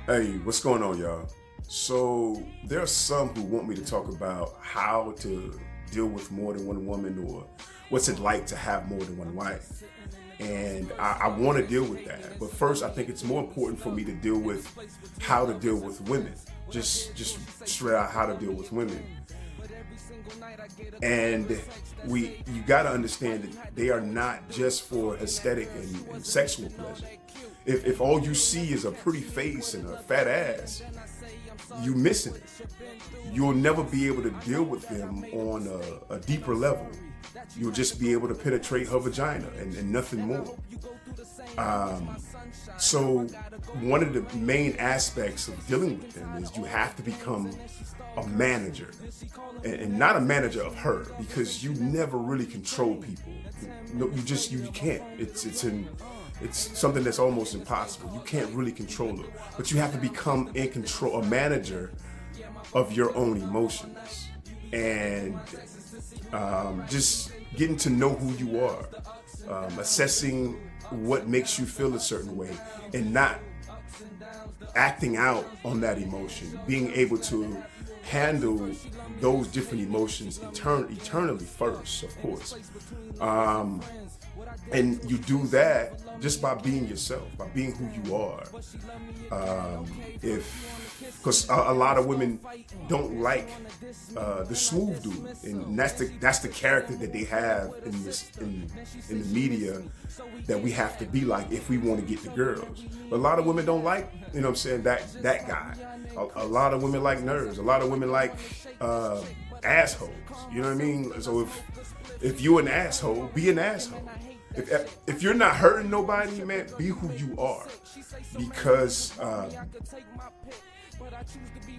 Hey, what's going on, y'all? So, there are some who want me to talk about how to deal with more than one woman or what's it like to have more than one wife. And I want to deal with that. But first, I think it's more important for me to deal with how to deal with women. Just straight out how to deal with women. And you got to understand that they are not just for aesthetic and sexual pleasure. If all you see is a pretty face and a fat ass, you missing it. You'll never be able to deal with them on a deeper level. You'll just be able to penetrate her vagina and nothing more. So one of the main aspects of dealing with them is you have to become a manager, and not a manager of her, because you never really control people. No, you can't. It's something that's almost impossible. You can't really control her, but you have to become in control, a manager of your own emotions, and just getting to know who you are, assessing what makes you feel a certain way, and not acting out on that emotion, being able to handle those different emotions eternally first, of course. And you do that just by being yourself, by being who you are. Because a lot of women don't like the smooth dude, and that's the character that they have in the media that we have to be like if we want to get the girls. But a lot of women don't like, that guy. A lot of women like nerds. A lot of women like assholes. You know what I mean? So if you're an asshole, be an asshole. If you're not hurting nobody, man, be who you are, because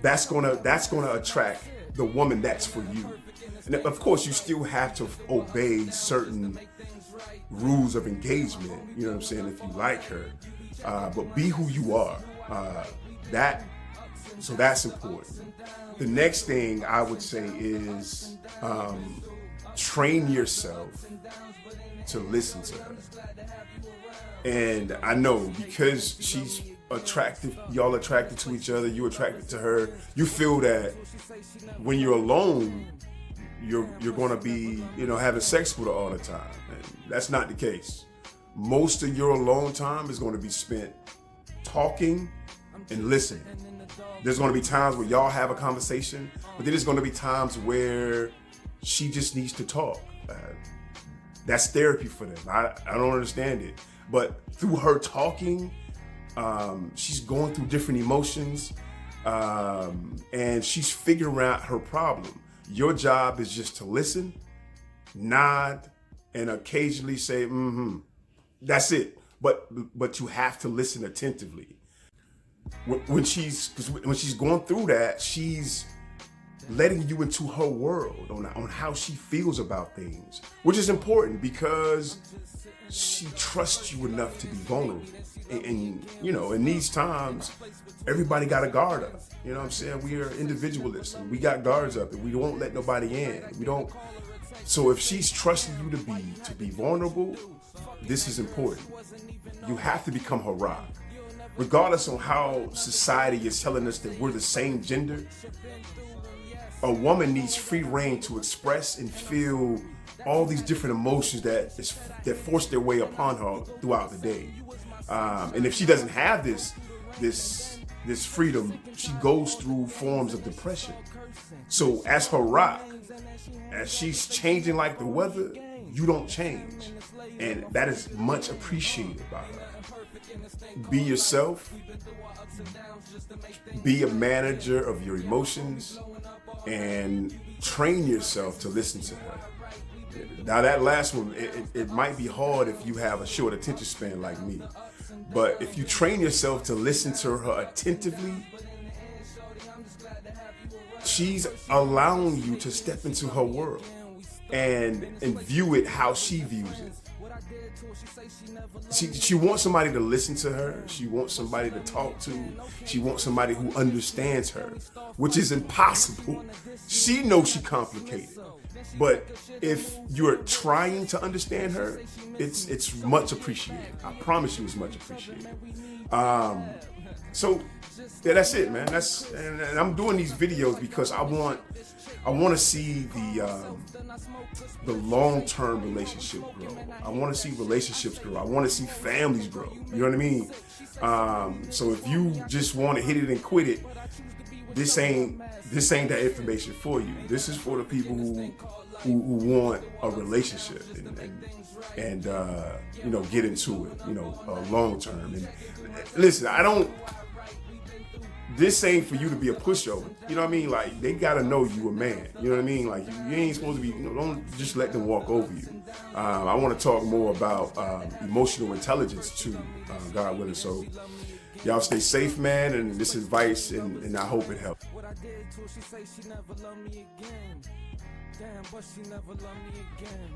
that's gonna attract the woman that's for you. And of course, you still have to obey certain rules of engagement. You know what I'm saying? If you like her, but be who you are. That's important. The next thing I would say is train yourself to listen to her. And I know, because she's attractive, y'all attracted to each other, you attracted to her, you feel that when you're alone, you're gonna be, having sex with her all the time. And that's not the case. Most of your alone time is gonna be spent talking and listening. There's gonna be times where y'all have a conversation, but then there's gonna be times where she just needs to talk. That's therapy for them. I don't understand it. But through her talking, she's going through different emotions, and she's figuring out her problem. Your job is just to listen, nod, and occasionally say, mm-hmm. That's it. But you have to listen attentively. When she's going through that, she's letting you into her world on how she feels about things, which is important because she trusts you enough to be vulnerable. And in these times, everybody got a guard up. You know what I'm saying? We are individualists, and we got guards up, and we won't let nobody in. So if she's trusting you to be vulnerable, this is important. You have to become her rock. Regardless of how society is telling us that we're the same gender, a woman needs free reign to express and feel all these different emotions that force their way upon her throughout the day. And if she doesn't have this freedom, she goes through forms of depression. So as her rock, as she's changing like the weather, you don't change. And that is much appreciated by her. Be yourself. Be a manager of your emotions, and train yourself to listen to her. Now that last one, it might be hard if you have a short attention span like me. But if you train yourself to listen to her attentively, she's allowing you to step into her world and view it how she views it. She wants somebody to listen to her. She wants somebody to talk to. She wants somebody who understands her, which is impossible. She knows she's complicated. But if you're trying to understand her, it's much appreciated. I promise you it's much appreciated. So yeah, that's it, man. And I'm doing these videos because I want to see the long-term relationship grow. I want to see relationships grow. I want to see families grow. You know what I mean? So if you just want to hit it and quit it, this ain't that information for you. This is for the people who want a relationship and you know, get into it, you know, long term. And listen, this ain't for you to be a pushover. You know what I mean? Like, they gotta know you a man. You know what I mean? Like, you ain't supposed to be, you know, don't just let them walk over you. I want to talk more about emotional intelligence too, God willing. So y'all stay safe, man, and this advice, and I hope it helps. What I did to her, she say she never loved me again. Damn, but she never loved me again.